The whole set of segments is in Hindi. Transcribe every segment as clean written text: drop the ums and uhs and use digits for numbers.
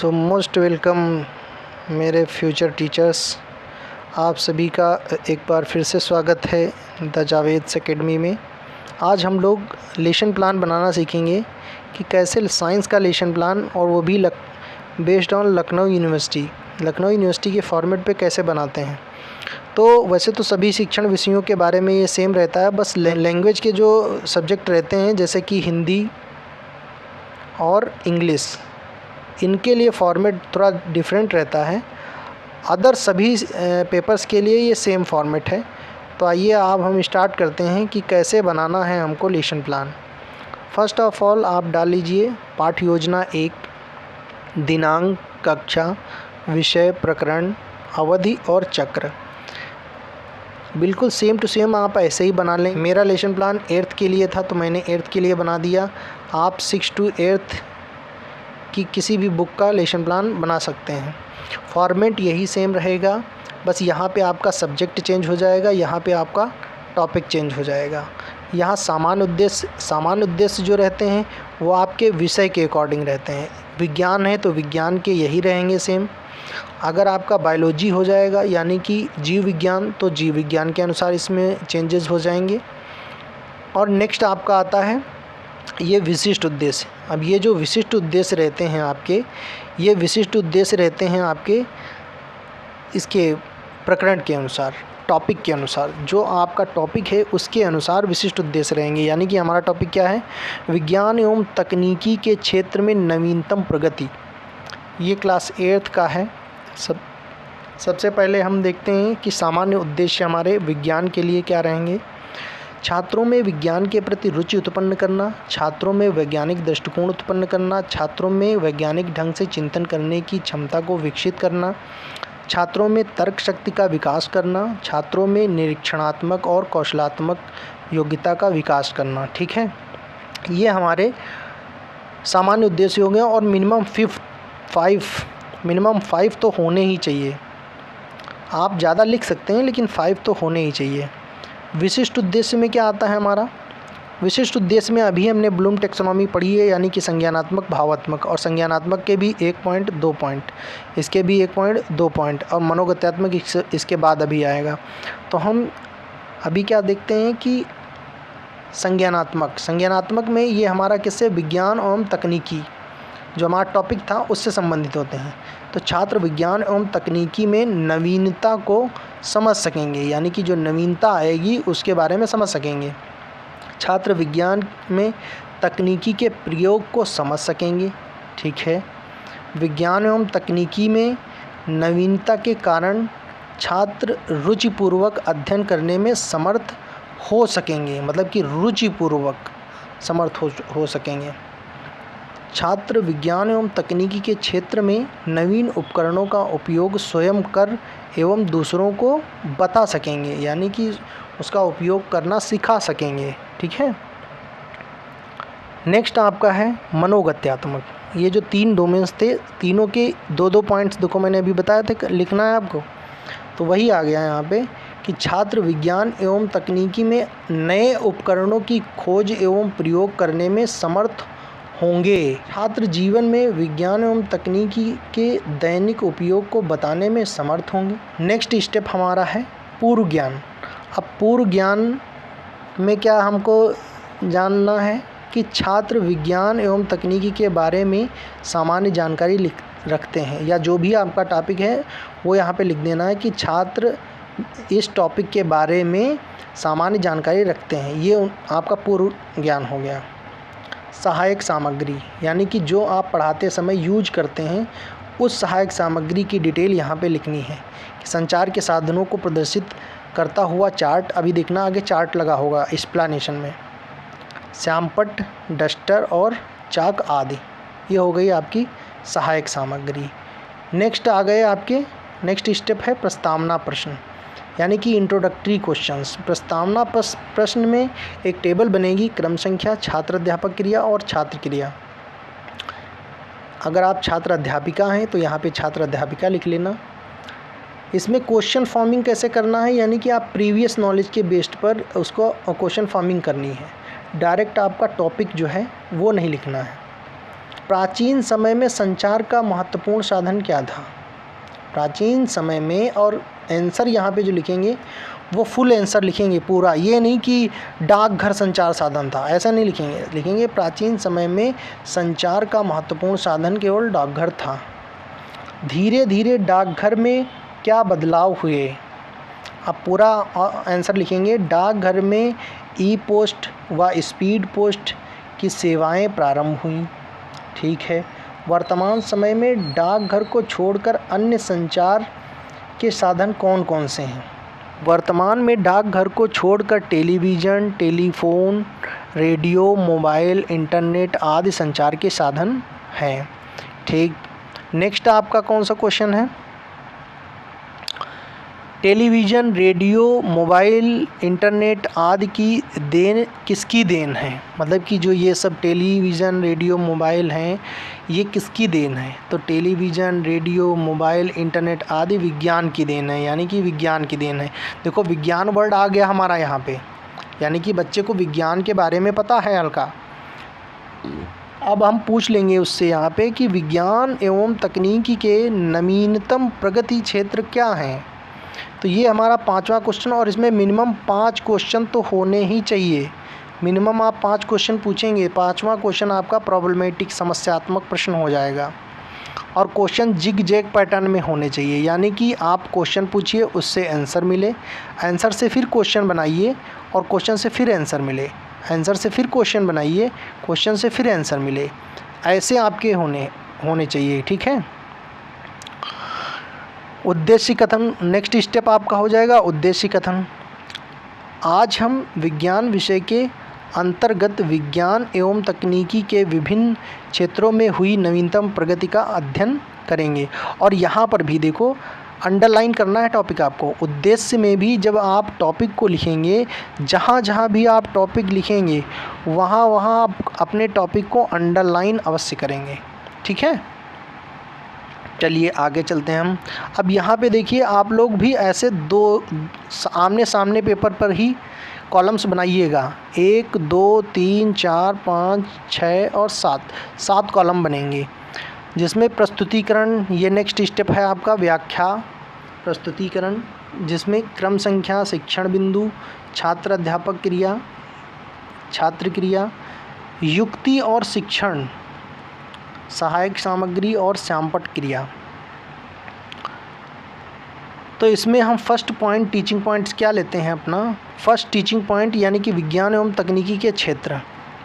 सो मोस्ट वेलकम मेरे फ्यूचर टीचर्स। आप सभी का एक बार फिर से स्वागत है द जावेद्स एकेडमी में। आज हम लोग लेसन प्लान बनाना सीखेंगे कि कैसे साइंस का लेसन प्लान, और वो भी बेस्ड ऑन लखनऊ यूनिवर्सिटी के फॉर्मेट पे कैसे बनाते हैं। तो वैसे तो सभी शिक्षण विषयों के बारे में ये सेम रहता है, बस लैंग्वेज के जो सब्जेक्ट रहते हैं जैसे कि हिंदी और इंग्लिश, इनके लिए फॉर्मेट थोड़ा डिफरेंट रहता है। अदर सभी पेपर्स के लिए ये सेम फॉर्मेट है। तो आइए अब हम स्टार्ट करते हैं कि कैसे बनाना है हमको lesson plan. First of all आप डाल लीजिए पाठ योजना 1, दिनांक, कक्षा, विषय, प्रकरण, अवधि और चक्र। बिल्कुल सेम टू सेम आप ऐसे ही बना लें। मेरा लेसन प्लान 8th के लिए था तो मैंने 8th के लिए बना दिया। आप 6 to 8th की किसी भी बुक का लेसन प्लान बना सकते हैं। फॉर्मेट यही सेम रहेगा, बस यहाँ पे आपका सब्जेक्ट चेंज हो जाएगा, यहाँ पे आपका टॉपिक चेंज हो जाएगा। यहाँ सामान्य उद्देश्य जो रहते हैं वो आपके विषय के अकॉर्डिंग रहते हैं। विज्ञान है तो विज्ञान के यही रहेंगे सेम। अगर आपका बायोलॉजी हो जाएगा यानी कि जीव विज्ञान, तो जीव विज्ञान के अनुसार इसमें चेंजेस हो जाएंगे। और नेक्स्ट आपका आता है ये विशिष्ट उद्देश्य। अब ये जो विशिष्ट उद्देश्य रहते हैं आपके, ये विशिष्ट उद्देश्य रहते हैं आपके इसके प्रकरण के अनुसार, टॉपिक के अनुसार। जो आपका टॉपिक है उसके अनुसार विशिष्ट उद्देश्य रहेंगे। यानी कि हमारा टॉपिक क्या है, विज्ञान एवं तकनीकी के क्षेत्र में नवीनतम प्रगति। ये क्लास 8th का है। सबसे पहले हम देखते हैं कि सामान्य उद्देश्य हमारे विज्ञान के लिए क्या रहेंगे। छात्रों में विज्ञान के प्रति रुचि उत्पन्न करना, छात्रों में वैज्ञानिक दृष्टिकोण उत्पन्न करना, छात्रों में वैज्ञानिक ढंग से चिंतन करने की क्षमता को विकसित करना, छात्रों में तर्क शक्ति का विकास करना, छात्रों में निरीक्षणात्मक और कौशलात्मक योग्यता का विकास करना। ठीक है, ये हमारे सामान्य उद्देश्य हो गए। और मिनिमम 5 तो होने ही चाहिए। आप ज़्यादा लिख सकते हैं लेकिन 5 तो होने ही चाहिए। विशिष्ट उद्देश्य में क्या आता है हमारा, विशिष्ट उद्देश्य में अभी हमने ब्लूम टैक्सोनॉमी पढ़ी है, यानी कि संज्ञानात्मक, भावात्मक। और संज्ञानात्मक के भी 1 पॉइंट 2 पॉइंट, इसके भी 1 पॉइंट 2 पॉइंट, और मनोगत्यात्मक इसके बाद अभी आएगा। तो हम अभी क्या देखते हैं कि संज्ञानात्मक में ये हमारा किससे, विज्ञान एवं तकनीकी, जो हमारा टॉपिक था उससे संबंधित होते हैं। तो छात्र विज्ञान एवं तकनीकी में नवीनता को समझ सकेंगे, यानी कि जो नवीनता आएगी उसके बारे में समझ सकेंगे। छात्र विज्ञान में तकनीकी के प्रयोग को समझ सकेंगे। ठीक है, विज्ञान एवं तकनीकी में नवीनता के कारण छात्र रुचिपूर्वक अध्ययन करने में समर्थ हो सकेंगे, मतलब कि रुचिपूर्वक समर्थ हो सकेंगे। छात्र विज्ञान एवं तकनीकी के क्षेत्र में नवीन उपकरणों का उपयोग स्वयं कर एवं दूसरों को बता सकेंगे, यानी कि उसका उपयोग करना सिखा सकेंगे। ठीक है, नेक्स्ट आपका है मनोगत्यात्मक। ये जो 3 डोमेन्स थे, तीनों के 2-2 पॉइंट्स देखो मैंने अभी बताया था लिखना है आपको, तो वही आ गया यहाँ पे कि छात्र विज्ञान एवं तकनीकी में नए उपकरणों की खोज एवं प्रयोग करने में समर्थ होंगे। छात्र जीवन में विज्ञान एवं तकनीकी के दैनिक उपयोग को बताने में समर्थ होंगे। नेक्स्ट स्टेप हमारा है पूर्व ज्ञान। अब पूर्व ज्ञान में क्या हमको जानना है कि छात्र विज्ञान एवं तकनीकी के बारे में सामान्य जानकारी रखते हैं, या जो भी आपका टॉपिक है वो यहाँ पे लिख देना है कि छात्र इस टॉपिक के बारे में सामान्य जानकारी रखते हैं। ये आपका पूर्व ज्ञान हो गया। सहायक सामग्री, यानी कि जो आप पढ़ाते समय यूज करते हैं उस सहायक सामग्री की डिटेल यहाँ पे लिखनी है। कि संचार के साधनों को प्रदर्शित करता हुआ चार्ट, अभी देखना आगे चार्ट लगा होगा एक्सप्लेनेशन में, श्यामपट्ट, डस्टर और चाक आदि, ये हो गई आपकी सहायक सामग्री। नेक्स्ट आ गए आपके, नेक्स्ट स्टेप है प्रस्तावना प्रश्न, यानी कि इंट्रोडक्टरी क्वेश्चंस। प्रस्तावना प्रश्न में एक टेबल बनेगी, क्रम संख्या, छात्र अध्यापक क्रिया और छात्र क्रिया। अगर आप छात्र अध्यापिका हैं तो यहाँ पे छात्र अध्यापिका लिख लेना। इसमें क्वेश्चन फॉर्मिंग कैसे करना है, यानी कि आप प्रीवियस नॉलेज के बेस्ड पर उसको क्वेश्चन फॉर्मिंग करनी है। डायरेक्ट आपका टॉपिक जो है वो नहीं लिखना है। प्राचीन समय में संचार का महत्वपूर्ण साधन क्या था? प्राचीन समय में, और आंसर यहाँ पे जो लिखेंगे वो फुल आंसर लिखेंगे पूरा, ये नहीं कि डाकघर संचार साधन था, ऐसा नहीं लिखेंगे। लिखेंगे प्राचीन समय में संचार का महत्वपूर्ण साधन केवल डाकघर था। धीरे धीरे डाकघर में क्या बदलाव हुए? अब पूरा आंसर लिखेंगे। डाकघर में ई पोस्ट व स्पीड पोस्ट की सेवाएं प्रारंभ हुईं। ठीक है। वर्तमान समय में डाकघर को छोड़कर अन्य संचार के साधन कौन कौन से हैं? वर्तमान में डाकघर को छोड़कर television, telephone, radio, mobile, internet आदि संचार के साधन हैं। ठीक। नेक्स्ट आपका कौन सा क्वेश्चन है? टेलीविज़न, रेडियो, मोबाइल, इंटरनेट आदि की देन किसकी देन है? मतलब कि जो ये सब टेलीविज़न, रेडियो, मोबाइल हैं, ये किसकी देन है? तो टेलीविज़न, रेडियो, मोबाइल, इंटरनेट आदि विज्ञान की देन है, यानी कि विज्ञान की देन है। देखो विज्ञान वर्ड आ गया हमारा यहाँ पे, यानी कि बच्चे को विज्ञान के बारे में पता है हल्का। अब हम पूछ लेंगे उससे यहाँ पे कि विज्ञान एवं तकनीकी के नवीनतम प्रगति क्षेत्र क्या हैं? तो ये हमारा 5वां क्वेश्चन, और इसमें मिनिमम 5 क्वेश्चन तो होने ही चाहिए। मिनिमम आप 5 क्वेश्चन पूछेंगे। 5वां क्वेश्चन आपका प्रॉब्लमेटिक समस्यात्मक प्रश्न हो जाएगा, और क्वेश्चन जिग जैग पैटर्न में होने चाहिए, यानी कि आप क्वेश्चन पूछिए, उससे आंसर मिले, आंसर से फिर क्वेश्चन बनाइए, और क्वेश्चन से फिर आंसर मिले, आंसर से फिर क्वेश्चन बनाइए, क्वेश्चन से फिर आंसर मिले, ऐसे आपके होने चाहिए। ठीक है। उद्देश्य कथन नेक्स्ट स्टेप आपका हो जाएगा। उद्देश्य कथन। आज हम विज्ञान विषय के अंतर्गत विज्ञान एवं तकनीकी के विभिन्न क्षेत्रों में हुई नवीनतम प्रगति का अध्ययन करेंगे। और यहाँ पर भी देखो अंडरलाइन करना है टॉपिक आपको। उद्देश्य में भी जब आप टॉपिक को लिखेंगे, जहाँ जहाँ भी आप टॉपिक लिखेंगे वहाँ वहाँ आप अपने टॉपिक को अंडरलाइन अवश्य करेंगे। ठीक है। चलिए आगे चलते हैं हम। अब यहाँ पे देखिए आप लोग भी ऐसे 2 आमने सामने पेपर पर ही कॉलम्स बनाइएगा। 1 2 3 4 5 6 और 7 कॉलम बनेंगे, जिसमें प्रस्तुतिकरण, ये नेक्स्ट स्टेप है आपका व्याख्या, प्रस्तुतिकरण, जिसमें क्रम संख्या, शिक्षण बिंदु, छात्र अध्यापक क्रिया, छात्र क्रिया, युक्ति और शिक्षण, सहायक सामग्री और श्यामपट्ट क्रिया। तो इसमें हम फर्स्ट पॉइंट टीचिंग पॉइंट्स क्या लेते हैं अपना? फर्स्ट टीचिंग पॉइंट यानी कि विज्ञान एवं तकनीकी के क्षेत्र।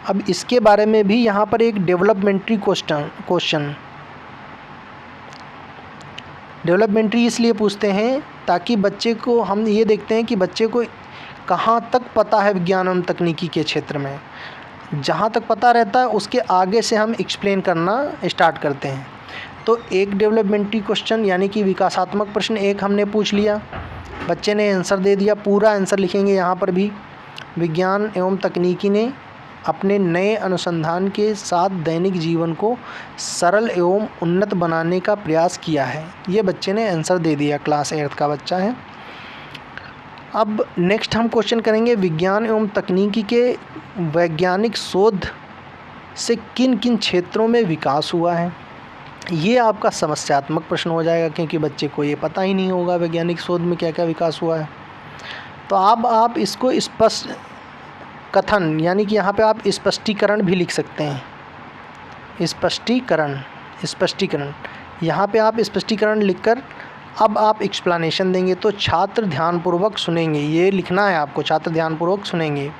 अब इसके बारे में भी यहाँ पर एक डेवलपमेंट्री क्वेश्चन डेवलपमेंट्री इसलिए पूछते हैं ताकि बच्चे को, हम ये देखते हैं कि बच्चे को कहाँ तक पता है विज्ञान एवं तकनीकी के क्षेत्र में। जहाँ तक पता रहता है उसके आगे से हम एक्सप्लेन करना स्टार्ट करते हैं। तो एक डेवलपमेंट्री क्वेश्चन यानी कि विकासात्मक प्रश्न एक हमने पूछ लिया, बच्चे ने आंसर दे दिया, पूरा आंसर लिखेंगे। यहाँ पर भी विज्ञान एवं तकनीकी ने अपने नए अनुसंधान के साथ दैनिक जीवन को सरल एवं उन्नत बनाने का प्रयास किया है। ये बच्चे ने आंसर दे दिया, क्लास 8 का बच्चा है। अब नेक्स्ट हम क्वेश्चन करेंगे विज्ञान एवं तकनीकी के वैज्ञानिक शोध से किन किन क्षेत्रों में विकास हुआ है। ये आपका समस्यात्मक प्रश्न हो जाएगा, क्योंकि बच्चे को ये पता ही नहीं होगा वैज्ञानिक शोध में क्या क्या विकास हुआ है। तो अब आप इसको स्पष्ट कथन यानी कि यहाँ पे आप स्पष्टीकरण भी लिख सकते हैं। स्पष्टीकरण यहाँ पे आप स्पष्टीकरण लिखकर अब आप एक्सप्लेनेशन देंगे। तो छात्र ध्यानपूर्वक सुनेंगे, ये लिखना है आपको, छात्र ध्यानपूर्वक सुनेंगे।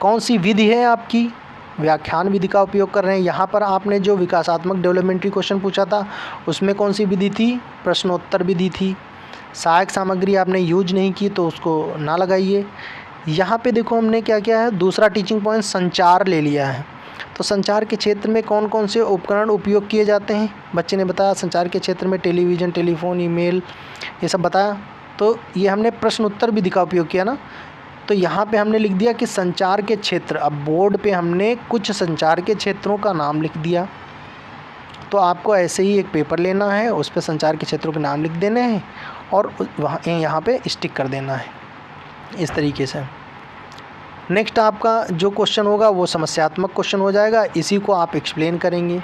कौन सी विधि है आपकी? व्याख्यान विधि का उपयोग कर रहे हैं। यहाँ पर आपने जो विकासात्मक डेवलपमेंट्री क्वेश्चन पूछा था उसमें कौन सी विधि थी? प्रश्नोत्तर विधि थी। सहायक सामग्री आपने यूज नहीं की तो उसको ना लगाइए। यहाँ पे देखो हमने क्या किया है, दूसरा टीचिंग पॉइंट संचार ले लिया है। तो संचार के क्षेत्र में कौन कौन से उपकरण उपयोग किए जाते हैं? बच्चे ने बताया संचार के क्षेत्र में टेलीविज़न, टेलीफोन, ईमेल, ये सब बताया। तो ये हमने प्रश्न उत्तर विधि का उपयोग किया ना। तो यहाँ पे हमने लिख दिया कि संचार के क्षेत्र। अब बोर्ड पे हमने कुछ संचार के क्षेत्रों का नाम लिख दिया। तो आपको ऐसे ही एक पेपर लेना है, उस पर संचार के क्षेत्रों के नाम लिख देने हैं और वहाँ यहाँ पे स्टिक कर देना है इस तरीके से। नेक्स्ट आपका जो क्वेश्चन होगा वो समस्यात्मक क्वेश्चन हो जाएगा, इसी को आप एक्सप्लेन करेंगे।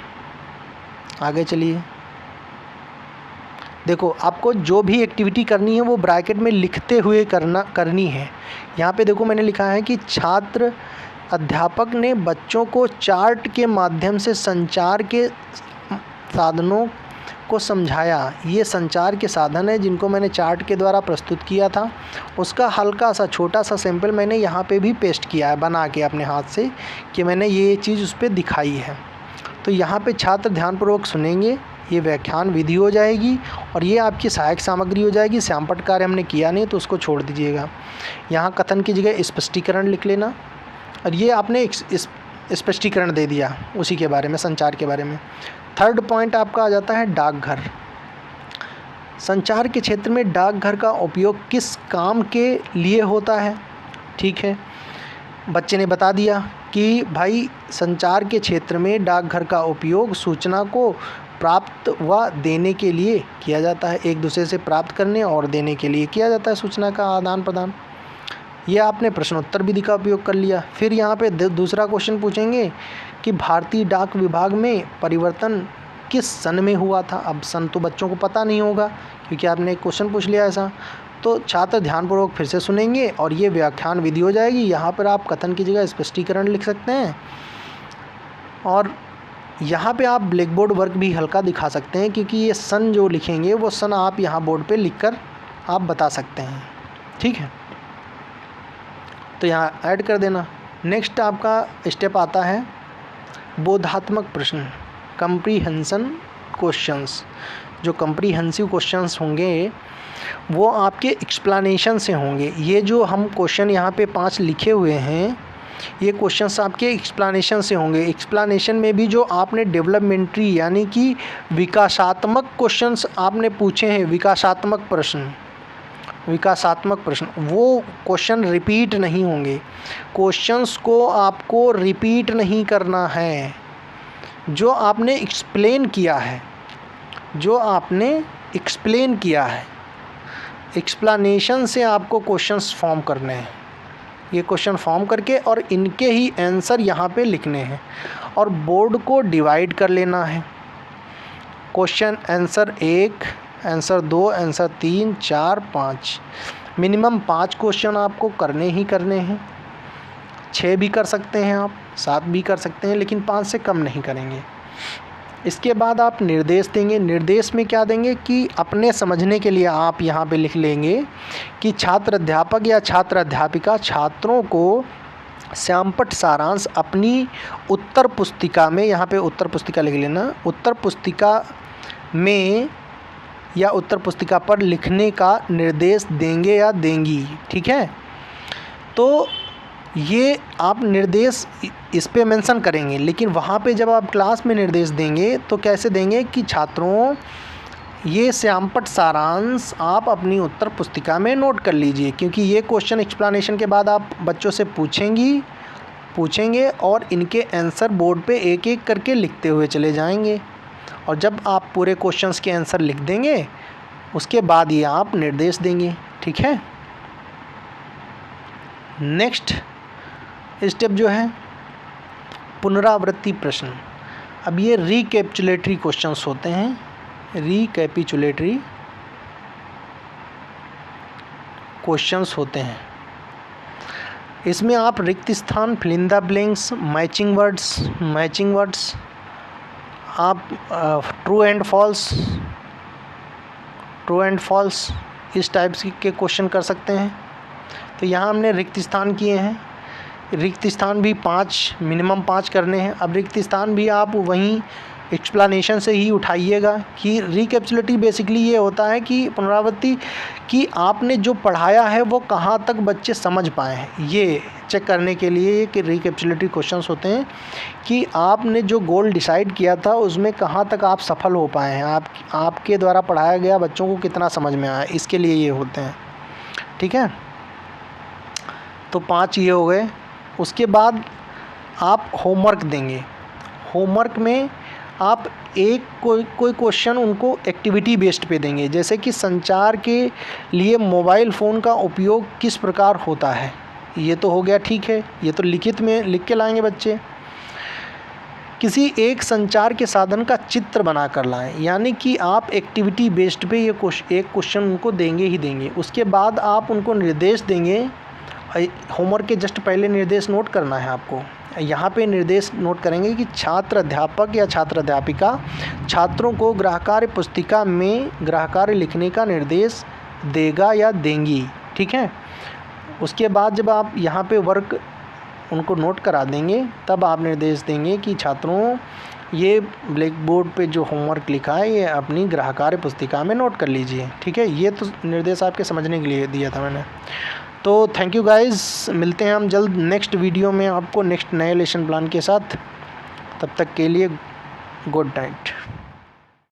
आगे चलिए। देखो आपको जो भी एक्टिविटी करनी है वो ब्रैकेट में लिखते हुए करनी है। यहाँ पे देखो मैंने लिखा है कि छात्र अध्यापक ने बच्चों को चार्ट के माध्यम से संचार के साधनों को समझाया। ये संचार के साधन है जिनको मैंने चार्ट के द्वारा प्रस्तुत किया था, उसका हल्का सा छोटा सा सैंपल मैंने यहाँ पे भी पेस्ट किया है बना के अपने हाथ से कि मैंने ये चीज़ उस पर दिखाई है। तो यहाँ पे छात्र ध्यानपूर्वक सुनेंगे, ये व्याख्यान विधि हो जाएगी और ये आपकी सहायक सामग्री हो जाएगी। श्यामपट्ट कार्य हमने किया नहीं तो उसको छोड़ दीजिएगा। यहाँ कथन की जगह स्पष्टीकरण लिख लेना और ये आपने स्पष्टीकरण दे दिया उसी के बारे में, संचार के बारे में। थर्ड पॉइंट आपका आ जाता है डाकघर। संचार के क्षेत्र में डाकघर का उपयोग किस काम के लिए होता है? ठीक है, बच्चे ने बता दिया कि भाई संचार के क्षेत्र में डाकघर का उपयोग सूचना को प्राप्त व देने के लिए किया जाता है। एक दूसरे से प्राप्त करने और देने के लिए किया जाता है सूचना का आदान प्रदान। ये आपने प्रश्नोत्तर विधि का उपयोग कर लिया। फिर यहाँ पे दूसरा क्वेश्चन पूछेंगे कि भारतीय डाक विभाग में परिवर्तन किस सन में हुआ था? अब सन तो बच्चों को पता नहीं होगा क्योंकि आपने एक क्वेश्चन पूछ लिया ऐसा। तो छात्र ध्यानपूर्वक फिर से सुनेंगे और ये व्याख्यान विधि हो जाएगी। यहाँ पर आप कथन की जगह स्पष्टीकरण लिख सकते हैं और यहाँ पे आप ब्लैक बोर्ड वर्क भी हल्का दिखा सकते हैं क्योंकि ये सन जो लिखेंगे वो सन आप यहाँ बोर्ड पे लिखकर आप बता सकते हैं। ठीक है, तो यहाँ ऐड कर देना। नेक्स्ट आपका स्टेप आता है बोधात्मक प्रश्न, कंप्रीहेंशन क्वेश्चंस। जो कंप्रीहेंसिव क्वेश्चंस होंगे वो आपके एक्सप्लेनेशन से होंगे। ये जो हम क्वेश्चन यहाँ पे 5 लिखे हुए हैं ये क्वेश्चंस आपके एक्सप्लेनेशन से होंगे। एक्सप्लेनेशन में भी जो आपने डेवलपमेंट्री यानी कि विकासात्मक क्वेश्चंस आपने पूछे हैं, विकासात्मक प्रश्न वो क्वेश्चन रिपीट नहीं होंगे। क्वेश्चंस को आपको रिपीट नहीं करना है। जो आपने एक्सप्लेन किया है एक्सप्लेनेशन से आपको क्वेश्चंस फॉर्म करने हैं। ये क्वेश्चन फॉर्म करके और इनके ही आंसर यहाँ पे लिखने हैं और बोर्ड को डिवाइड कर लेना है। Question answer 1, answer 2, answer 3, 4, 5, minimum 5 question आपको करने ही करने हैं। 6 भी कर सकते हैं आप, 7 भी कर सकते हैं, लेकिन 5 से कम नहीं करेंगे। इसके बाद आप निर्देश देंगे। निर्देश में क्या देंगे कि अपने समझने के लिए आप यहाँ पे लिख लेंगे कि छात्र अध्यापक या छात्र अध्यापिका छात्रों को श्यामपट्ट सारांश अपनी उत्तर पुस्तिका में, यहाँ पे उत्तर पुस्तिका लिख लेना, उत्तर पुस्तिका में या उत्तर पुस्तिका पर लिखने का निर्देश देंगे या देंगी। ठीक है, तो ये आप निर्देश इस पे मेंशन करेंगे, लेकिन वहाँ पे जब आप क्लास में निर्देश देंगे तो कैसे देंगे कि छात्रों ये श्यामपट्ट सारांश आप अपनी उत्तर पुस्तिका में नोट कर लीजिए, क्योंकि ये क्वेश्चन एक्सप्लेनेशन के बाद आप बच्चों से पूछेंगे और इनके आंसर बोर्ड पे एक एक करके लिखते हुए चले जाएंगे। और जब आप पूरे क्वेश्चंस के आंसर लिख देंगे उसके बाद ये आप निर्देश देंगे। ठीक है, नेक्स्ट स्टेप जो है पुनरावृत्ति प्रश्न। अब ये रिकैपिचुलेटरी क्वेश्चंस होते हैं, रिकैपिचुलेटरी क्वेश्चंस होते हैं। इसमें आप रिक्त स्थान, fill in the blanks, matching words, आप ट्रू एंड फॉल्स इस टाइप्स के क्वेश्चन कर सकते हैं। तो यहाँ हमने रिक्त स्थान किए हैं। रिक्त स्थान भी 5, मिनिमम 5 करने हैं। अब रिक्त स्थान भी आप वहीं एक्सप्लेनेशन से ही उठाइएगा कि रिकैपिचुलेटरी बेसिकली ये होता है कि पुनरावृत्ति कि आपने जो पढ़ाया है वो कहाँ तक बच्चे समझ पाए हैं, ये चेक करने के लिए कि रिकैपिचुलेटरी क्वेश्चंस होते हैं कि आपने जो गोल डिसाइड किया था उसमें कहाँ तक आप सफल हो पाए हैं, आपके द्वारा पढ़ाया गया बच्चों को कितना समझ में आया, इसके लिए ये होते हैं। ठीक है, तो 5 ये हो गए। उसके बाद आप होमवर्क देंगे। होमवर्क में आप कोई क्वेश्चन उनको एक्टिविटी बेस्ड पे देंगे, जैसे कि संचार के लिए मोबाइल फ़ोन का उपयोग किस प्रकार होता है। ये तो हो गया, ठीक है, ये तो लिखित में लिख के लाएंगे बच्चे। किसी एक संचार के साधन का चित्र बना कर लाएं। यानी कि आप एक्टिविटी बेस्ड पे ये एक क्वेश्चन उनको देंगे ही देंगे। उसके बाद आप उनको निर्देश देंगे। होमवर्क के जस्ट पहले निर्देश नोट करना है आपको। यहाँ पे निर्देश नोट करेंगे कि छात्र अध्यापक या छात्र अध्यापिका छात्रों को गृहकार्य पुस्तिका में गृहकार्य लिखने का निर्देश देगा या देंगी। ठीक है। उसके बाद जब आप यहाँ पे वर्क उनको नोट करा देंगे तब आप निर्देश देंगे कि छात्रों ये ब्लैक बोर्ड पे जो होमवर्क लिखा है ये अपनी गृहकार्य पुस्तिका में नोट कर लीजिए। ठीक है। ये तो निर्देश आपके समझने के लिए दिया था मैंने। तो थैंक यू गाइस, मिलते हैं हम जल्द नेक्स्ट वीडियो में आपको नेक्स्ट नए लेसन प्लान के साथ। तब तक के लिए गुड नाइट।